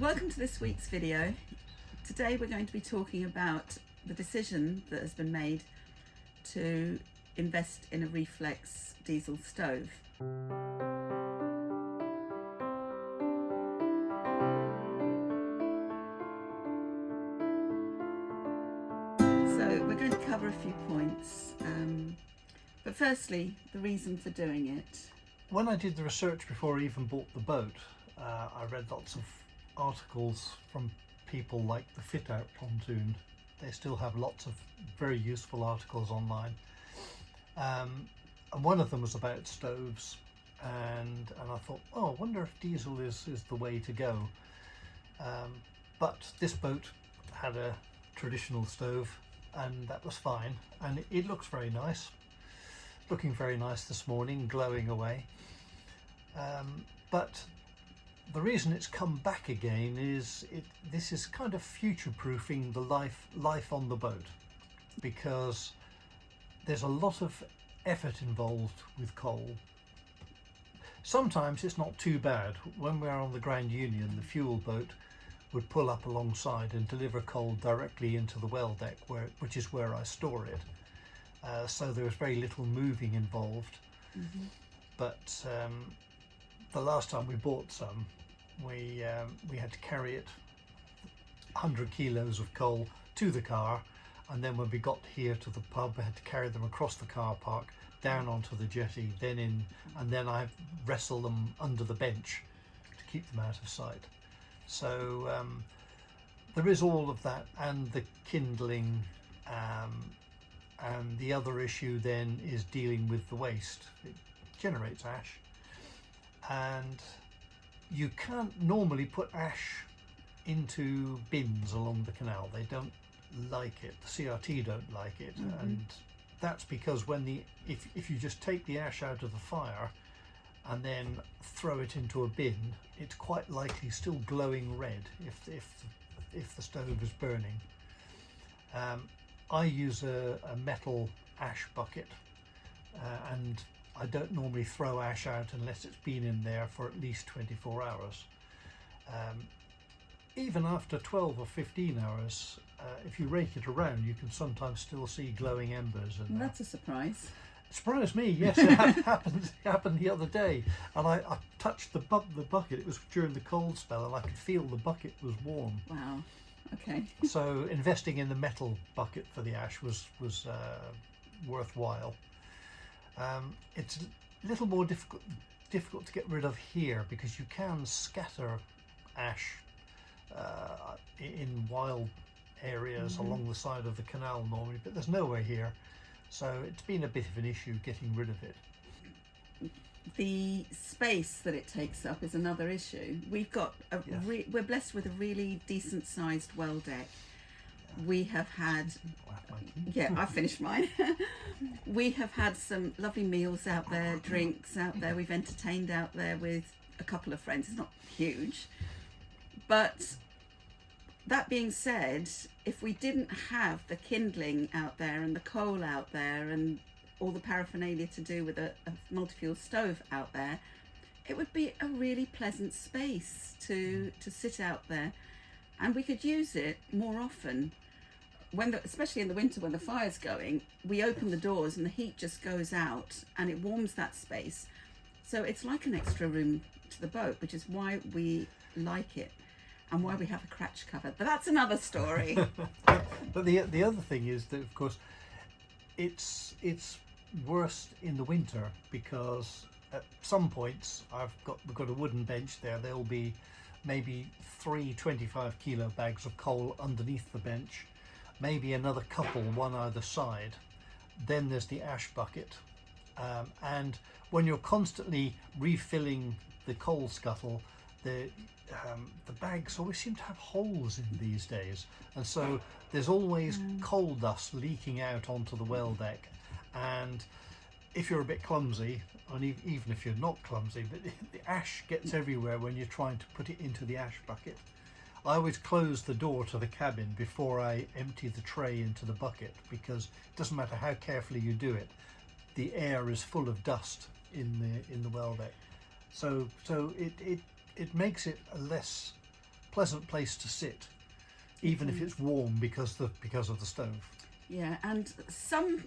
Welcome to this week's video. Today we're going to be talking about the decision that has been made to invest in a reflex diesel stove. So we're going to cover a few points, but firstly the reason for doing it. When I did the research before I even bought the boat, I read lots of articles from people like the Fit Out Pontoon. They still have lots of very useful articles online, and one of them was about stoves, and I thought, oh, I wonder if diesel is the way to go. But this boat had a traditional stove, and that was fine, and it looks very nice. Looking very nice this morning, glowing away. But the reason it's come back again is this is kind of future-proofing the life on the boat, because there's a lot of effort involved with coal. Sometimes it's not too bad. When we were on the Grand Union, the fuel boat would pull up alongside and deliver coal directly into the well deck, which is where I store it. So there was very little moving involved. Mm-hmm. But the last time we bought some, we had to carry it 100 kilos of coal to the car, and then when we got here to the pub, we had to carry them across the car park, down onto the jetty, then in, and then I wrestle them under the bench to keep them out of sight. So there is all of that, and the kindling, and the other issue then is dealing with the waste. It generates ash, and you can't normally put ash into bins along the canal. They don't like it. The CRT don't like it. Mm-hmm. And that's because if you just take the ash out of the fire and then throw it into a bin, it's quite likely still glowing red if the stove is burning. I use a metal ash bucket, and I don't normally throw ash out unless it's been in there for at least 24 hours. Even after 12 or 15 hours, if you rake it around, you can sometimes still see glowing embers in there. That's a surprise. It surprised me, yes. It happened the other day, and I touched the bucket. It was during the cold spell, and I could feel the bucket was warm. Wow. Okay. So investing in the metal bucket for the ash was worthwhile. It's a little more difficult to get rid of here, because you can scatter ash in wild areas along the side of the canal normally, but there's nowhere here, so it's been a bit of an issue getting rid of it. The space that it takes up is another issue. We've got we're blessed with a really decent sized well deck. We have had, I've finished mine. We have had some lovely meals out there, drinks out there. We've entertained out there with a couple of friends. It's not huge, but that being said, if we didn't have the kindling out there and the coal out there and all the paraphernalia to do with a multi-fuel stove out there, it would be a really pleasant space to sit out there, and we could use it more often. Especially in the winter when the fire's going, we open the doors and the heat just goes out and it warms that space. So it's like an extra room to the boat, which is why we like it and why we have a cratch cover. But that's another story. But the other thing is that, of course, it's worse in the winter, because at some points we've got a wooden bench there. There'll be maybe 3 25 kilo bags of coal underneath the bench, maybe another couple, one either side. Then there's the ash bucket, and when you're constantly refilling the coal scuttle, the bags always seem to have holes in these days, and so there's always coal dust leaking out onto the well deck. And if you're a bit clumsy, and even if you're not clumsy, but the ash gets everywhere when you're trying to put it into the ash bucket. I always close the door to the cabin before I empty the tray into the bucket, because it doesn't matter how carefully you do it, the air is full of dust in the well deck. So it makes it a less pleasant place to sit, even if it's warm because of the stove. Yeah, and some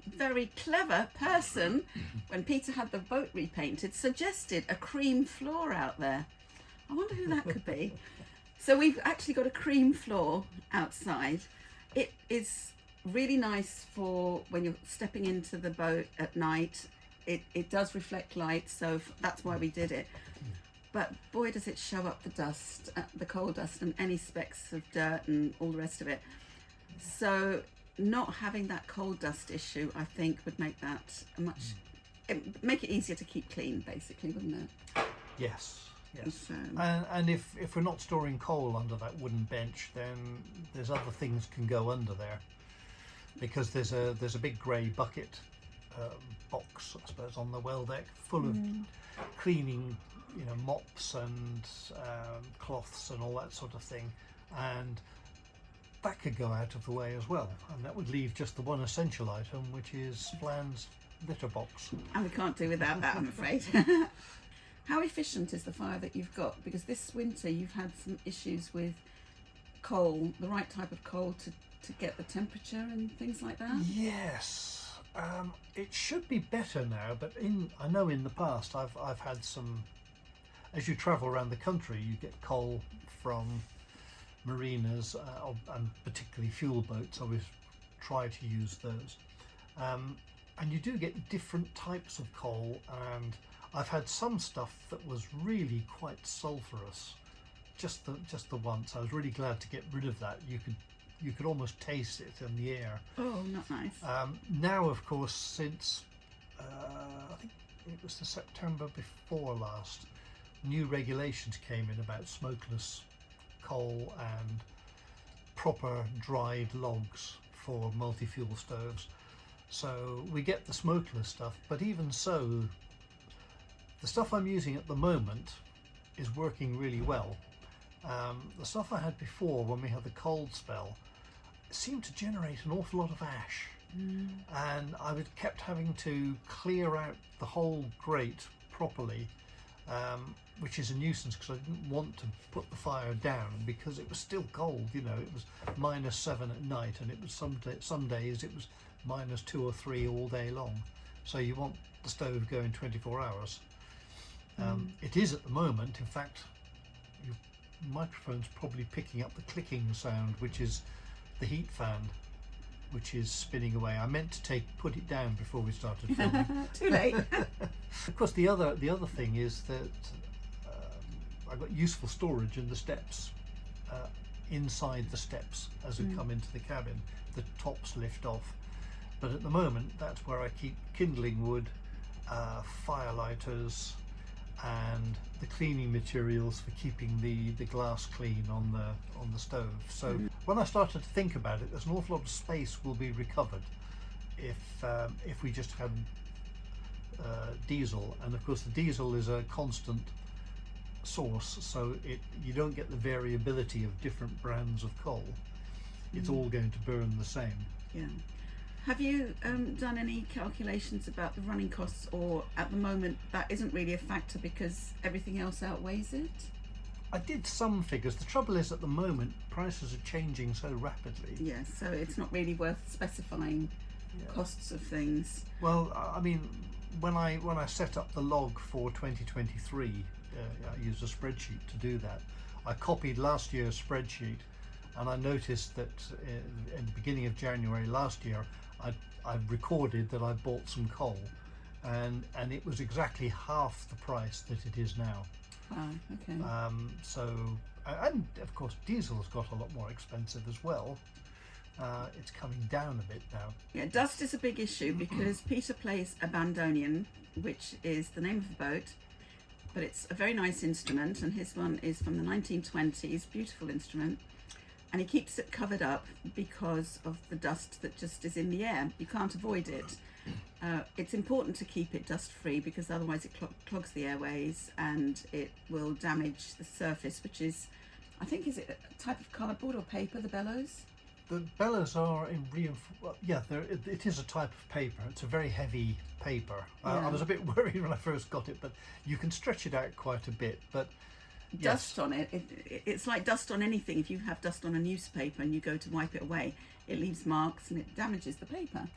very clever person, when Peter had the boat repainted, suggested a cream floor out there. I wonder who that could be. So we've actually got a cream floor outside. It is really nice for when you're stepping into the boat at night. It does reflect light, so that's why we did it. But boy, does it show up the dust, the coal dust, and any specks of dirt and all the rest of it. So not having that coal dust issue, I think, would make that make it easier to keep clean, basically, wouldn't it? Yes. Yes. So, and if we're not storing coal under that wooden bench, then there's other things can go under there, because there's a big grey bucket box, I suppose, on the well deck, full of cleaning, mops and cloths and all that sort of thing, and that could go out of the way as well, and that would leave just the one essential item, which is Flan's litter box. and we can't do without that, I'm afraid. How efficient is the fire that you've got? Because this winter you've had some issues with coal, the right type of coal to get the temperature and things like that. Yes, it should be better now, but I know in the past I've had some. As you travel around the country, you get coal from marinas and particularly fuel boats. I always try to use those, and you do get different types of coal, and I've had some stuff that was really quite sulphurous, just the once. I was really glad to get rid of that. You could almost taste it in the air. Oh, not nice. Now, of course, since I think it was the September before last, new regulations came in about smokeless coal and proper dried logs for multi-fuel stoves. So we get the smokeless stuff, but even so, the stuff I'm using at the moment is working really well. The stuff I had before, when we had the cold spell, seemed to generate an awful lot of ash, and I kept having to clear out the whole grate properly, which is a nuisance because I didn't want to put the fire down because it was still cold. It was -7 at night, and it was some days it was -2 or 3 all day long. So you want the stove going 24 hours. It is at the moment. In fact, your microphone's probably picking up the clicking sound, which is the heat fan, which is spinning away. I meant to put it down before we started filming. Too late. Of course, the other thing is that I've got useful storage in the steps, inside the steps as we come into the cabin. The tops lift off, but at the moment that's where I keep kindling wood, fire lighters, and the cleaning materials for keeping the glass clean on the stove. So when I started to think about it, there's an awful lot of space will be recovered if we just had diesel, and of course the diesel is a constant source, so you don't get the variability of different brands of coal. It's all going to burn the same. Yeah. Have you done any calculations about the running costs, or at the moment that isn't really a factor because everything else outweighs it? I did some figures. The trouble is, at the moment, prices are changing so rapidly. Yes, so it's not really worth specifying costs of things. Well, I mean, when I set up the log for 2023, I used a spreadsheet to do that. I copied last year's spreadsheet, and I noticed that in the beginning of January last year, I recorded that I bought some coal, and it was exactly half the price that it is now. Wow, okay. And of course diesel's got a lot more expensive as well. It's coming down a bit now. Yeah, dust is a big issue because Peter plays a bandonion, which is the name of the boat, but it's a very nice instrument, and his one is from the 1920s, beautiful instrument. And he keeps it covered up because of the dust that just is in the air. You can't avoid it. It's important to keep it dust free because otherwise it clogs the airways and it will damage the surface, which is, I think, is it a type of cardboard or paper, the bellows? The bellows are in it is a type of paper. It's a very heavy paper. I was a bit worried when I first got it, but you can stretch it out quite a bit. But dust on it, it's like dust on anything. If you have dust on a newspaper and you go to wipe it away, it leaves marks and it damages the paper.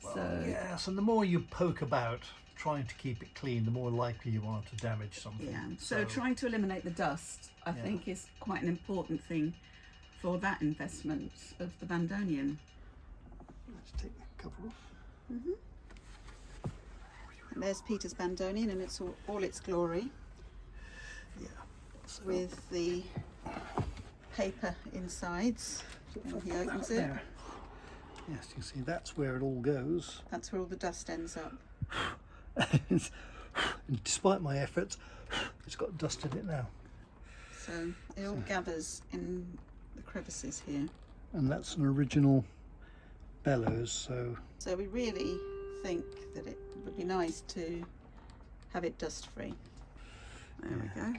Well, yes, and the more you poke about trying to keep it clean, the more likely you are to damage something. Yeah, so trying to eliminate the dust, I think, is quite an important thing for that investment of the Bandonian. Let's take the cover off. And there's Peter's Bandonian in all its glory. Yeah. So with the paper insides. When he opens it, there. Yes, you see that's where it all goes. That's where all the dust ends up. And despite my efforts, it's got dust in it now. So it all gathers in the crevices here. And that's an original bellows, So we really think that it would be nice to have it dust free. There we go.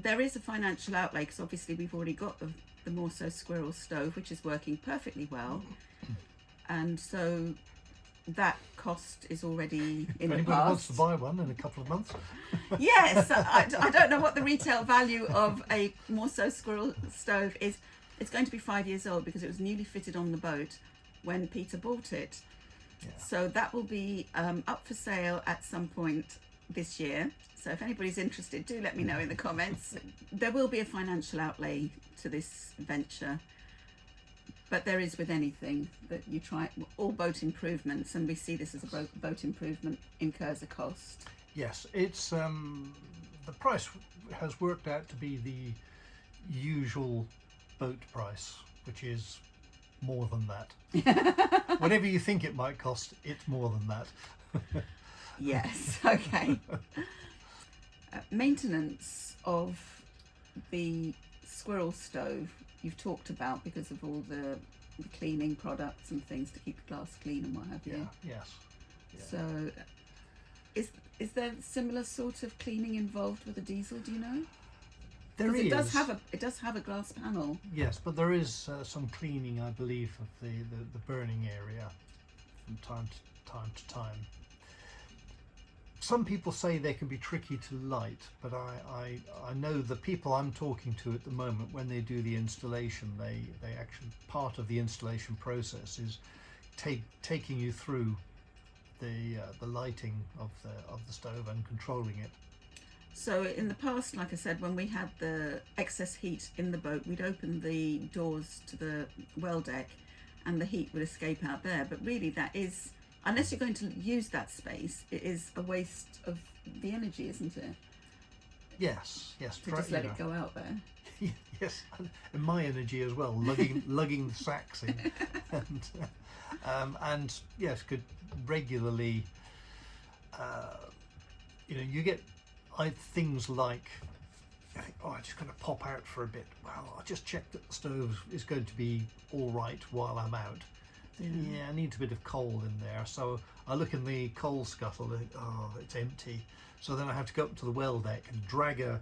There is a financial outlay because obviously we've already got the Morso Squirrel stove, which is working perfectly well, and so that cost is already in the anybody past. wants to buy one in a couple of months. Yes, I don't know what the retail value of a Morso Squirrel stove is. It's going to be 5 years old because it was newly fitted on the boat when Peter bought it. Yeah. So that will be up for sale at some point this year. So if anybody's interested, do let me know in the comments. There will be a financial outlay to this venture, but there is with anything that you try, all boat improvements, and we see this as a boat improvement incurs a cost. Yes, it's the price has worked out to be the usual boat price, which is more than that. Whatever you think it might cost, it's more than that. Yes, okay. Maintenance of the squirrel stove you've talked about because of all the cleaning products and things to keep the glass clean and what have you. Yes. Yeah. So is there similar sort of cleaning involved with a diesel, do you know? There is. It does have a glass panel. Yes, but there is some cleaning, I believe, of the burning area from time to time. Some people say they can be tricky to light, but I know the people I'm talking to at the moment, when they do the installation, they actually, part of the installation process is taking you through the lighting of the stove and controlling it. So in the past, like I said, when we had the excess heat in the boat, we'd open the doors to the well deck and the heat would escape out there. But really that is, unless you're going to use that space, it is a waste of the energy, isn't it? Yes. To just let it go out there. Yes, and my energy as well, lugging the sacks in, and yes, could regularly, you get things like, I think, I'm just going to pop out for a bit. Well, I'll just check that the stove is going to be all right while I'm out. Yeah, I need a bit of coal in there. So I look in the coal scuttle and it's empty. So then I have to go up to the well deck and drag a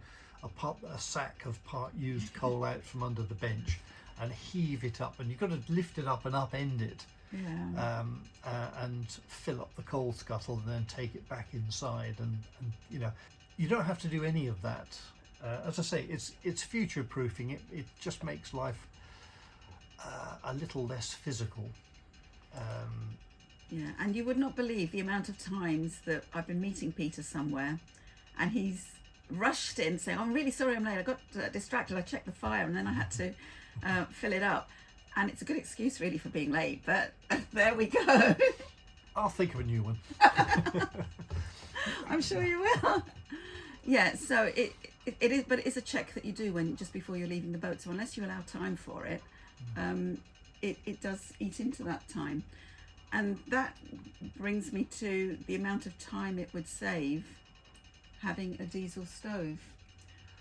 sack of part used coal out from under the bench and heave it up. And you've got to lift it up and upend it. Yeah. And fill up the coal scuttle and then take it back inside. And you don't have to do any of that. As I say, it's future proofing. It just makes life a little less physical. Yeah, and you would not believe the amount of times that I've been meeting Peter somewhere and he's rushed in saying, I'm really sorry I'm late, I got distracted, I checked the fire and then I had to fill it up. And it's a good excuse really for being late, but there we go. I'll think of a new one. I'm sure you will. Yeah, so it is, but it's a check that you do just before you're leaving the boat. So unless you allow time for it, it does eat into that time. And that brings me to the amount of time it would save having a diesel stove,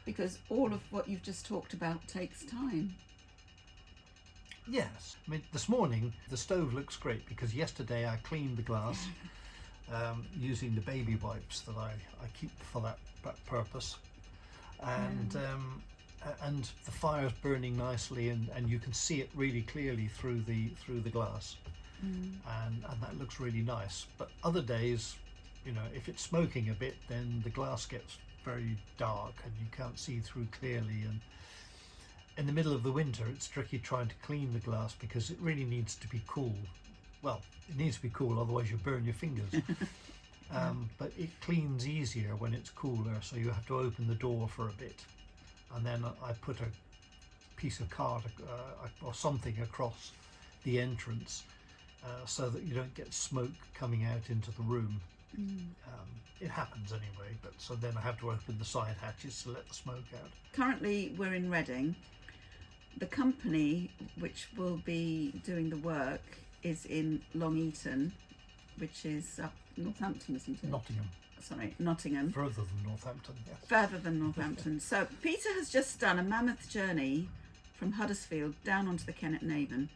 because all of what you've just talked about takes time. Yes, I mean, this morning the stove looks great because yesterday I cleaned the glass using the baby wipes that I keep for that purpose, and and the fire's burning nicely, and you can see it really clearly through the glass, and that looks really nice. But other days, you know, if it's smoking a bit, then the glass gets very dark and you can't see through clearly. And in the middle of the winter, it's tricky trying to clean the glass because it really needs to be cool. Well, it needs to be cool, otherwise you burn your fingers. But it cleans easier when it's cooler, so you have to open the door for a bit, and then I put a piece of card or something across the entrance so that you don't get smoke coming out into the room. It happens anyway, but so then I have to open the side hatches to let the smoke out. Currently we're in Reading. The company which will be doing the work is in Long Eaton, which is up Northampton, isn't it? Nottingham. Sorry, Nottingham. Further than Northampton, yes. Further than Northampton. So Peter has just done a mammoth journey from Huddersfield down onto the Kennet and Avon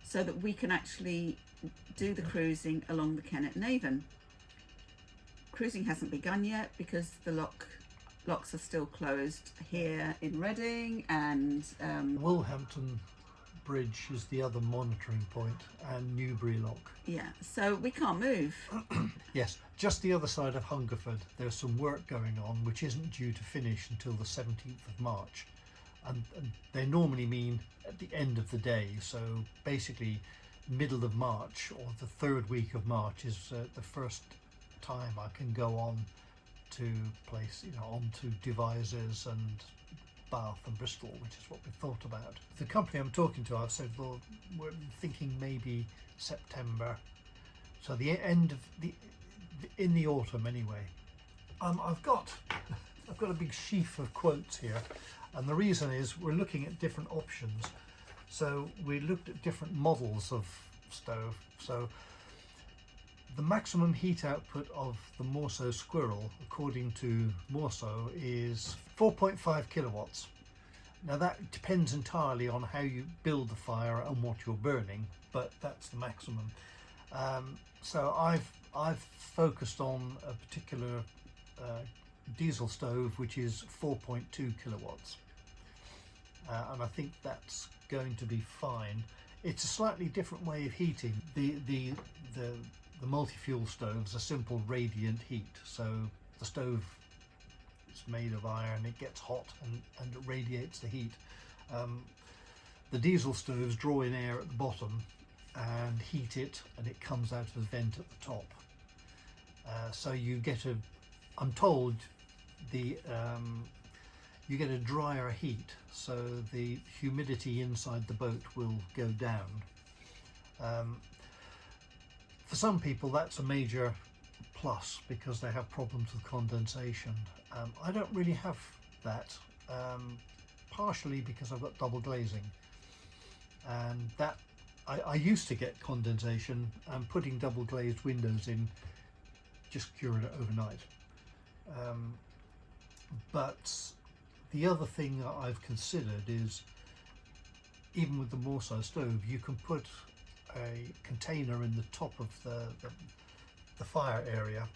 so that we can actually do the cruising along the Kennet and Avon. Cruising hasn't begun yet because the locks are still closed here in Reading, and Woolhampton Bridge is the other monitoring point, and Newbury Lock. yeah, so we can't move. Yes, just the other side of Hungerford there's some work going on which isn't due to finish until the 17th of March, and they normally mean at the end of the day, so basically middle of March or the third week of March is the first time I can go on to place, you know, onto Devizes and Bath and Bristol, which is what we thought about. The company I'm talking to, I've said, well, we're thinking maybe September, so the end of in the autumn anyway. I've got a big sheaf of quotes here, and the reason is we're looking at different options. So we looked at different models of stove. So the maximum heat output of the Morso Squirrel, according to Morso, is 4.5 kilowatts. Now that depends entirely on how you build the fire and what you're burning, but that's the maximum. So I've focused on a particular diesel stove which is 4.2 kilowatts, and I think that's going to be fine. It's a slightly different way of heating. The multi-fuel stoves are simple radiant heat, so the stove is made of iron, it gets hot and it radiates the heat. The diesel stoves draw in air at the bottom and heat it, and it comes out of a vent at the top. So you get I'm told you get a drier heat, so the humidity inside the boat will go down. For some people that's a major plus because they have problems with condensation. I don't really have that, partially because I've got double glazing, and that I used to get condensation, and putting double glazed windows in just cured it overnight. But the other thing that I've considered is, even with the Morso stove, you can put a container in the top of the fire area,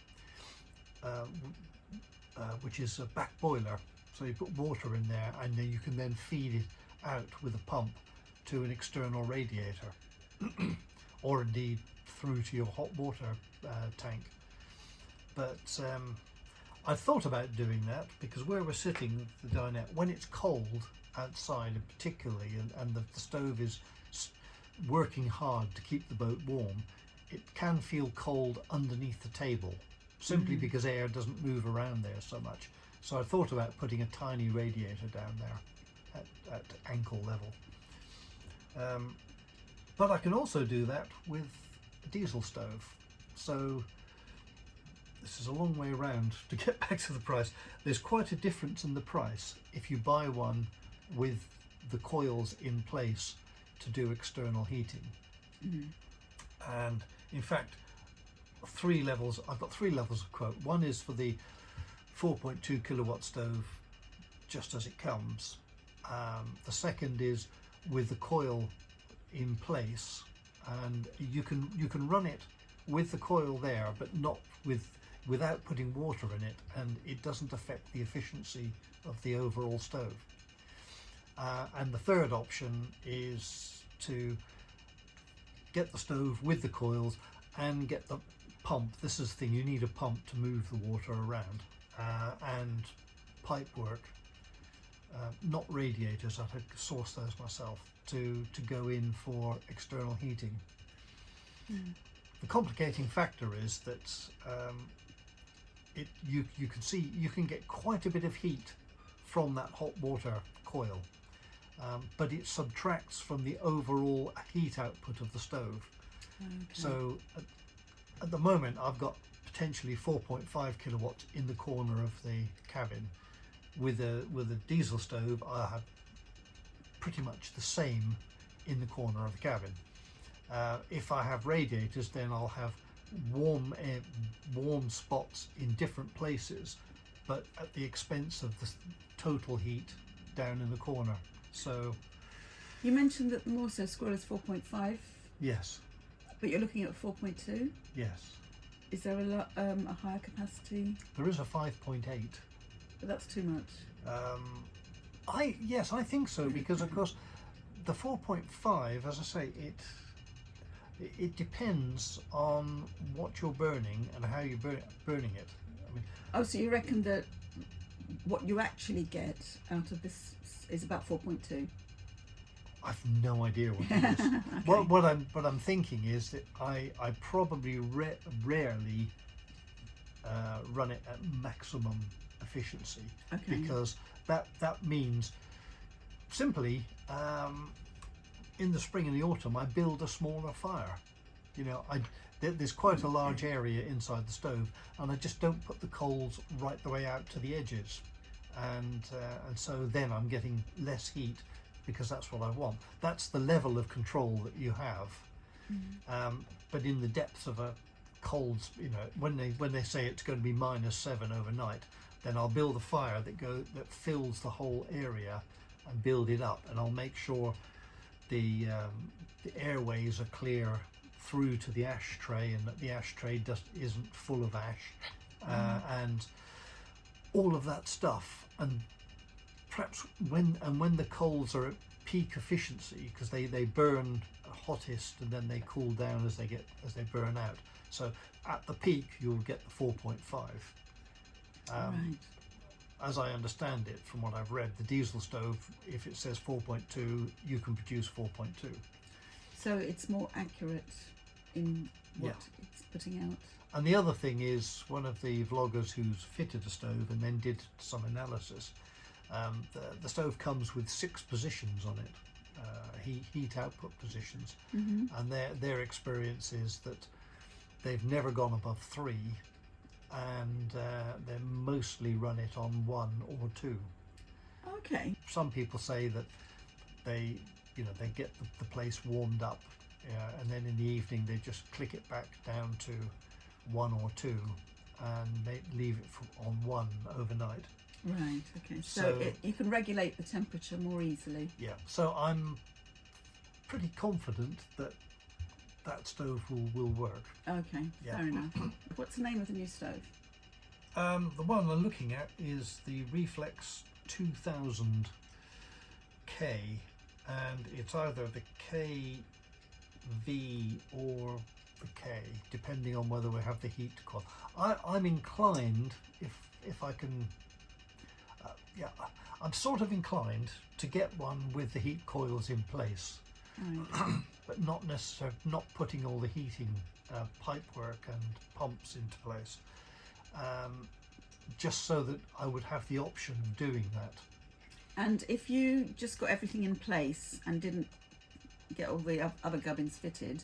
which is a back boiler. So you put water in there, and then you can then feed it out with a pump to an external radiator, or indeed through to your hot water tank. But I've thought about doing that because where we're sitting, the dinette, when it's cold outside particularly, and the stove is working hard to keep the boat warm, it can feel cold underneath the table, simply because air doesn't move around there so much. So I thought about putting a tiny radiator down there at ankle level. But I can also do that with a diesel stove. So this is a long way around to get back to the price. There's quite a difference in the price if you buy one with the coils in place to do external heating. And in fact, I've got three levels of quote. One is for the 4.2 kilowatt stove just as it comes. The second is with the coil in place, and you can run it with the coil there, but not without putting water in it, and it doesn't affect the efficiency of the overall stove. And the third option is to get the stove with the coils and get the pump. This is the thing, you need a pump to move the water around, and pipe work, not radiators. I had to source those myself to go in for external heating. The complicating factor is that you can see you can get quite a bit of heat from that hot water coil, but it subtracts from the overall heat output of the stove. So at the moment I've got potentially 4.5 kilowatts in the corner of the cabin. With a diesel stove I have pretty much the same in the corner of the cabin. If I have radiators, then I'll have warm spots in different places, but at the expense of the total heat down in the corner. So you mentioned that the Morso Squirrel is 4.5. Yes. But you're looking at 4.2. Yes. Is there a higher capacity? There is a 5.8. But that's too much. Yes, I think so, because of course the 4.5, as I say, it depends on what you're burning and how you're burning it. I mean, oh, so you reckon that what you actually get out of this is about 4.2? I've no idea what it is. Okay. What I'm thinking is that I probably rarely run it at maximum efficiency. Okay. Because that means simply in the spring and the autumn I build a smaller fire. You know, there's quite a large area inside the stove, and I just don't put the coals right the way out to the edges, and so then I'm getting less heat, because that's what I want. That's the level of control that you have. But in the depths of a cold, you know, when they say it's going to be -7 overnight, then I'll build a fire that fills the whole area and build it up, and I'll make sure the airways are clear through to the ashtray, and that the ashtray isn't full of ash, and all of that stuff. And perhaps when the coals are at peak efficiency, because they burn hottest and then they cool down as they burn out. So at the peak you'll get the 4.5. Right. As I understand it from what I've read, the diesel stove, if it says 4.2, you can produce 4.2. So it's more accurate in what it's putting out. And the other thing is, one of the vloggers who's fitted a stove and then did some analysis, the stove comes with 6 positions on it, heat output positions, and their experience is that they've never gone above 3, and they mostly run it on 1 or 2. Okay. Some people say that they get the place warmed up, and then in the evening they just click it back down to 1 or 2, and they leave it on 1 overnight. Right. Okay. So you can regulate the temperature more easily. Yeah. So I'm pretty confident that stove will work. Okay. Yeah. Fair enough. What's the name of the new stove? The one I'm looking at is the Reflex 2000K, and it's either the KV or the K, depending on whether we have the heat coil. I'm inclined, if I can, I'm sort of inclined to get one with the heat coils in place, Right. but not necessarily, not putting all the heating pipework and pumps into place, just so that I would have the option of doing that. And if you just got everything in place and didn't get all the other gubbins fitted,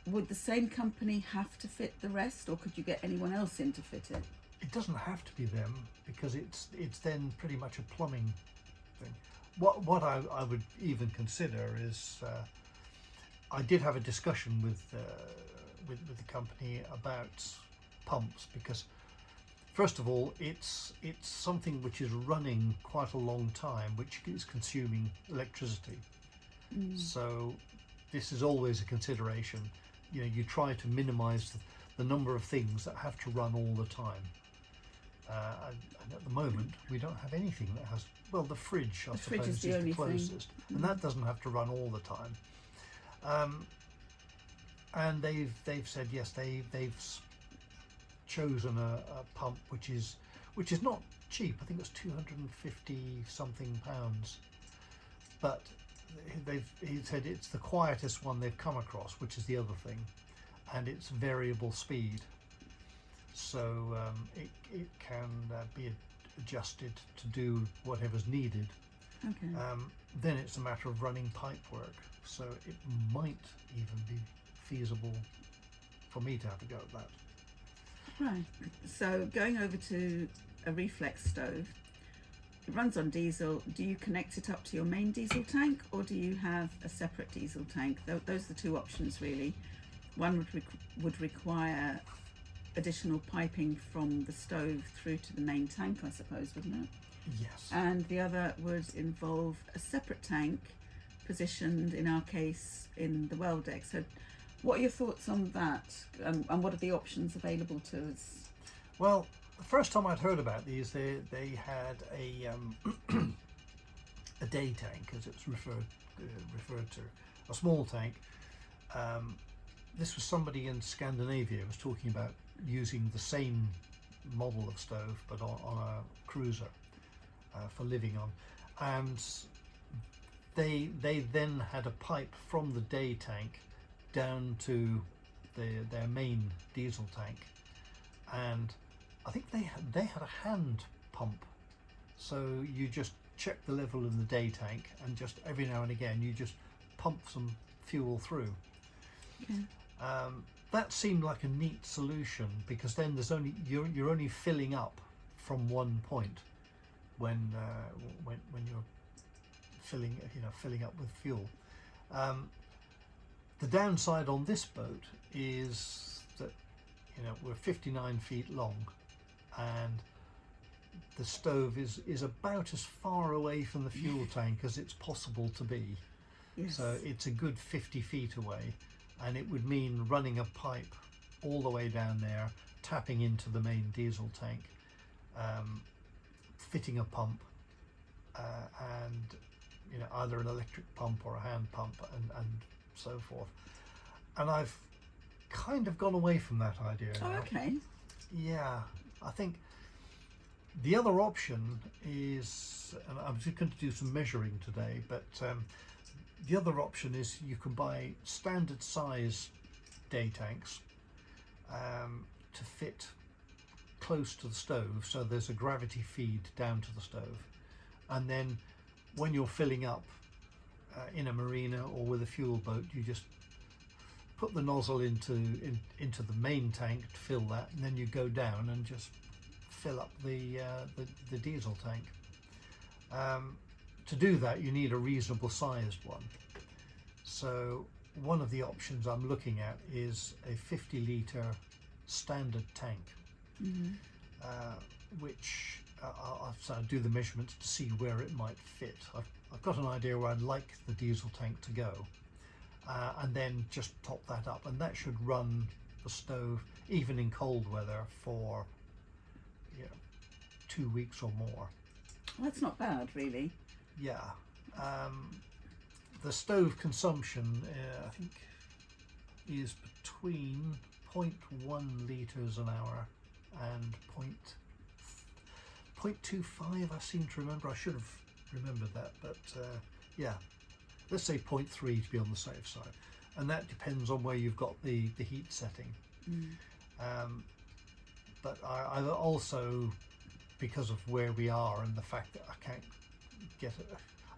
would the same company have to fit the rest, or could you get anyone else in to fit it? It doesn't have to be them, because it's then pretty much a plumbing thing. What I would even consider is, I did have a discussion with the company about pumps, because first of all it's something which is running quite a long time, which is consuming electricity. So this is always a consideration. You know, you try to minimize the number of things that have to run all the time. and at the moment we don't have anything that has. Well, the fridge, I fridge suppose, is the only closest, thing. and that doesn't have to run all the time. And they've said yes, they've chosen a pump which is not cheap. I think it's 250 something pounds, but he said it's the quietest one they've come across, which is the other thing, and it's variable speed, so it can be adjusted to do whatever's needed. Okay. Then it's a matter of running pipe work, so it might even be feasible for me to have a go at that. Right. So going over to a reflex stove, it runs on diesel. Do you connect it up to your main diesel tank, or do you have a separate diesel tank? Those are the two options really. One would require additional piping from the stove through to the main tank, I suppose, wouldn't it? Yes. And the other would involve a separate tank positioned, in our case, in the well deck. So what are your thoughts on that, and what are the options available to us? Well, the first time I'd heard about these, they had a day tank, as it's referred to, a small tank. This was somebody in Scandinavia was talking about using the same model of stove, but on a cruiser for living on, and they then had a pipe from the day tank down to their main diesel tank, and I think they had a hand pump, so you just check the level in the day tank, and just every now and again you just pump some fuel through. Okay. That seemed like a neat solution, because then you're only filling up from one point when you're filling up with fuel. The downside on this boat is that we're 59 feet long, and the stove is about as far away from the fuel tank as it's possible to be. Yes. So it's a good 50 feet away, and it would mean running a pipe all the way down there, tapping into the main diesel tank, fitting a pump, and either an electric pump or a hand pump, and so forth. And I've kind of gone away from that idea now. Oh, okay. Yeah, I think the other option is, and I'm just going to do some measuring today, but the other option is you can buy standard size day tanks to fit close to the stove, so there's a gravity feed down to the stove, and then when you're filling up in a marina or with a fuel boat, you just put the nozzle into the main tank to fill that, and then you go down and just fill up the diesel tank. To do that, you need a reasonable sized one. So one of the options I'm looking at is a 50 litre standard tank, which I'll do the measurements to see where it might fit. I've got an idea where I'd like the diesel tank to go, and then just top that up, and that should run the stove even in cold weather for 2 weeks or more. Well, that's not bad, really. Yeah. The stove consumption, I think, is between 0.1 litres an hour and 0.25, I seem to remember. I should have remembered that, but yeah, let's say 0.3 to be on the safe side, and that depends on where you've got the heat setting. But I also, because of where we are and the fact that I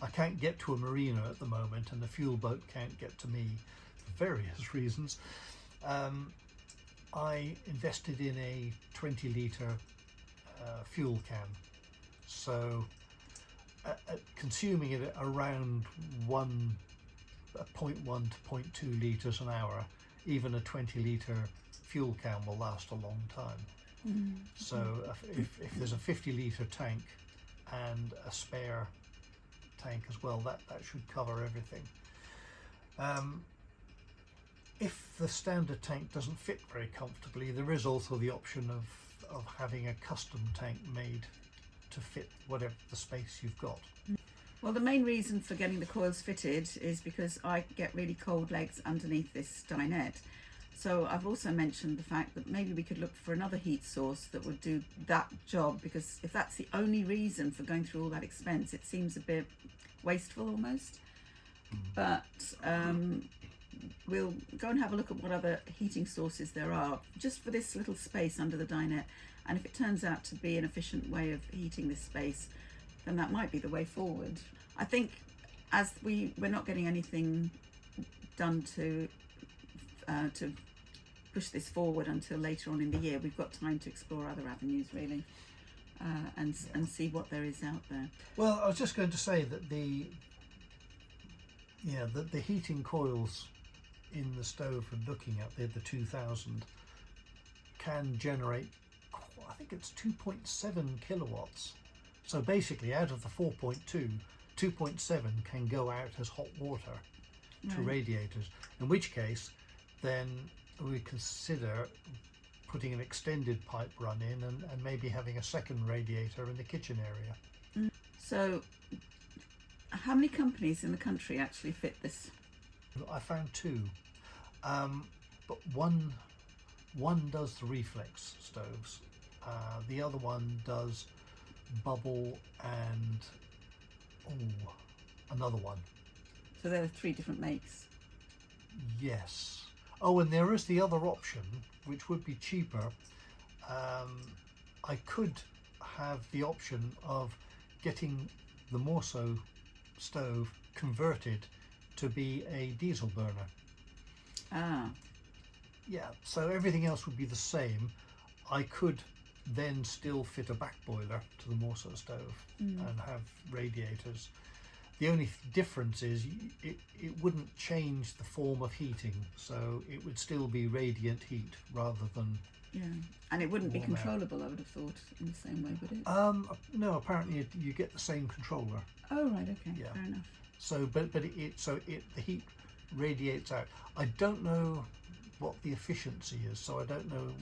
can't get to a marina at the moment, and the fuel boat can't get to me for various reasons, I invested in a 20 litre fuel can, so consuming it at around 0.1 to 0.2 litres an hour, even a 20 litre fuel can will last a long time. So if there's a 50 litre tank and a spare tank as well, that should cover everything. if the standard tank doesn't fit very comfortably, there is also the option of having a custom tank made to fit whatever the space you've got. Well, the main reason for getting the coils fitted is because I get really cold legs underneath this dinette. So I've also mentioned the fact that maybe we could look for another heat source that would do that job, because if that's the only reason for going through all that expense, it seems a bit wasteful almost. But we'll go and have a look at what other heating sources there are just for this little space under the dinette, and if it turns out to be an efficient way of heating this space, then that might be the way forward. I think as we're not getting anything done to push this forward until later on in the year, we've got time to explore other avenues really, and see what there is out there. Well, I was just going to say that the heating coils in the stove we're looking at, the 2000, can generate, I think it's 2.7 kilowatts. So basically, out of the 4.2, 2.7 can go out as hot water to radiators, in which case then we consider putting an extended pipe run in and maybe having a second radiator in the kitchen area. So how many companies in the country actually fit this? I found two, but one does the reflex stoves, the other one does bubble and another one. So there are 3 different makes. Yes. Oh, and there is the other option, which would be cheaper. I could have the option of getting the Morso stove converted to be a diesel burner. Ah. Yeah, so everything else would be the same. I could then still fit a back boiler to the Morso stove and have radiators. The only difference is it wouldn't change the form of heating, so it would still be radiant heat rather than... Yeah, and it wouldn't be controllable, I would have thought, in the same way, would it? No, apparently you get the same controller. Oh, right, okay, yeah. Fair enough. So, but the heat radiates out. I don't know what the efficiency is, so I don't know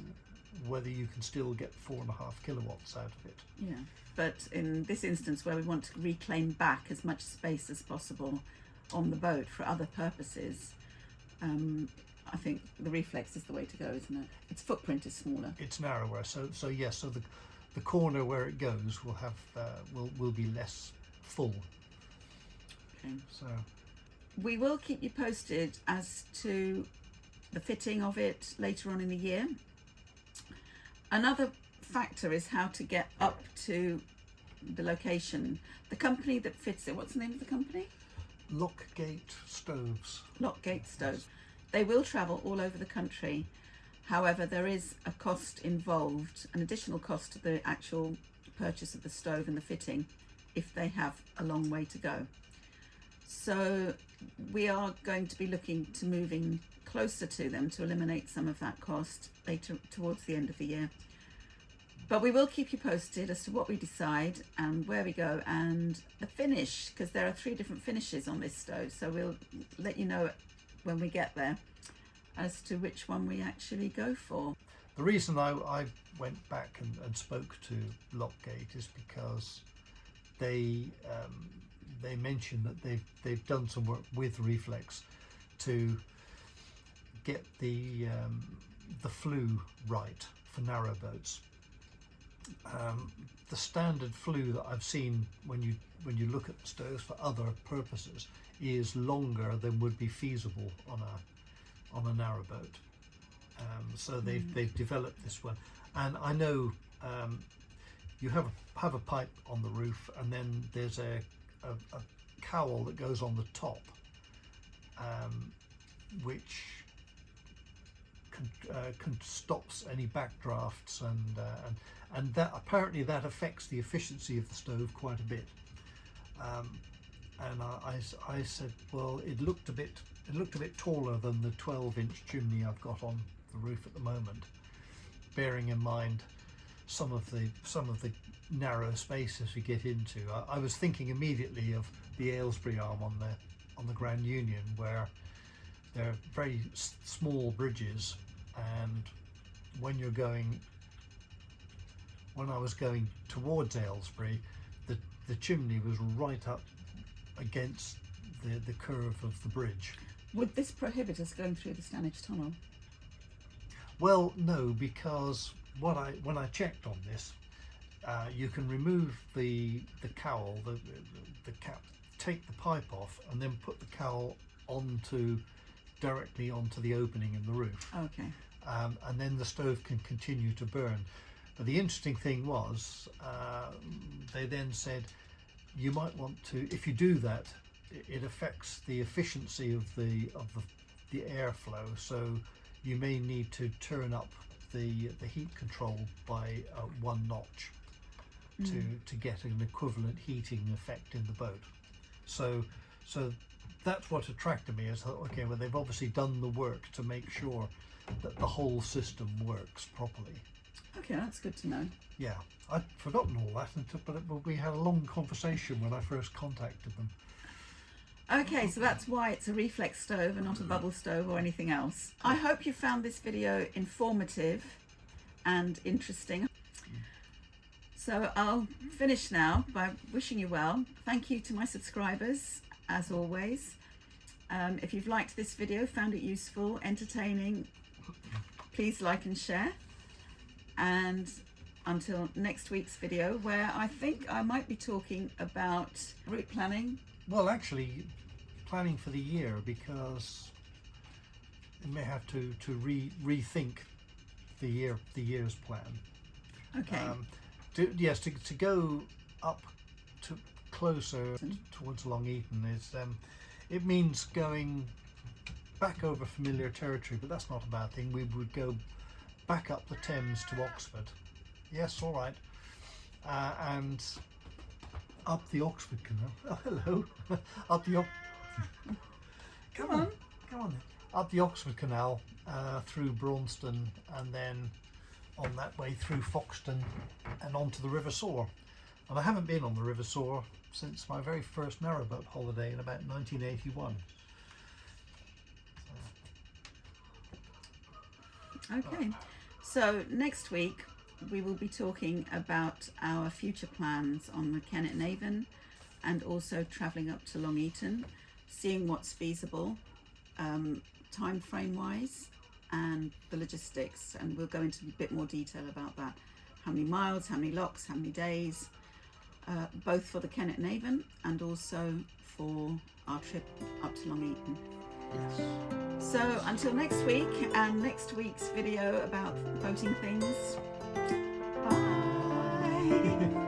whether you can still get 4.5 kilowatts out of it. Yeah, but in this instance where we want to reclaim back as much space as possible on the boat for other purposes, I think the reflex is the way to go, isn't it? Its footprint is smaller. It's narrower, so yes, so the corner where it goes will have will be less full. Okay. So we will keep you posted as to the fitting of it later on in the year. Another factor is how to get up to the location. The company that fits it, what's the name of the company? Lockgate Stoves. Lockgate Stoves. They will travel all over the country. However, there is a cost involved, an additional cost to the actual purchase of the stove and the fitting if they have a long way to go. So we are going to be looking to moving closer to them to eliminate some of that cost later towards the end of the year. But we will keep you posted as to what we decide and where we go and the finish, because there are 3 different finishes on this stove. So we'll let you know when we get there as to which one we actually go for. The reason I went back and spoke to Lockgate is because they mentioned that they've done some work with Reflex to get the flue right for narrow boats. The standard flue that I've seen when you look at the stoves for other purposes is longer than would be feasible on a narrow boat. So they've developed this one, and I know you have a pipe on the roof, and then there's a cowl that goes on the top, which stops any backdrafts, and that apparently that affects the efficiency of the stove quite a bit. And I said, well, it looked a bit taller than the 12-inch chimney I've got on the roof at the moment, bearing in mind some of the narrow spaces we get into. I was thinking immediately of the Aylesbury arm on the Grand Union, where they're very small bridges, and when I was going towards Aylesbury, the chimney was right up against the curve of the bridge. Would this prohibit us going through the Stanage Tunnel? Well, no, because when I checked on this, you can remove the cowl, the cap, take the pipe off, and then put the cowl directly onto the opening in the roof. Okay. And then the stove can continue to burn. But the interesting thing was, they then said you might want to, if you do that, it affects the efficiency of the airflow. So you may need to turn up the heat control by 1 notch to get an equivalent heating effect in the boat. So that's what attracted me. Is that, okay, well, they've obviously done the work to make sure that the whole system works properly. Okay, that's good to know. Yeah, I'd forgotten all that, but we had a long conversation when I first contacted them. Okay, so that's why it's a reflex stove and not a bubble stove or anything else. I hope you found this video informative and interesting. So I'll finish now by wishing you well. Thank you to my subscribers, as always. If you've liked this video, found it useful, entertaining, please like and share. And until next week's video, where I think I might be talking about route planning. Well, actually, planning for the year, because you may have to rethink the year's plan. Okay. To go up to closer towards Long Eaton is it means going back over familiar territory, but that's not a bad thing. We would go back up the Thames to Oxford. Yes, all right, and up the Oxford Canal. Oh, hello. Up the come on then. Up the Oxford Canal through Braunston, and then on that way through Foxton and onto the River Soar. And I haven't been on the River Soar since my very first narrowboat holiday in about 1981. Okay, so next week we will be talking about our future plans on the Kennet and Avon, and also travelling up to Long Eaton, seeing what's feasible, time frame wise, and the logistics, and we'll go into a bit more detail about that. How many miles, how many locks, how many days, both for the Kennet and Avon and also for our trip up to Long Eaton. Yes. So until next week, and next week's video about boating things. Bye.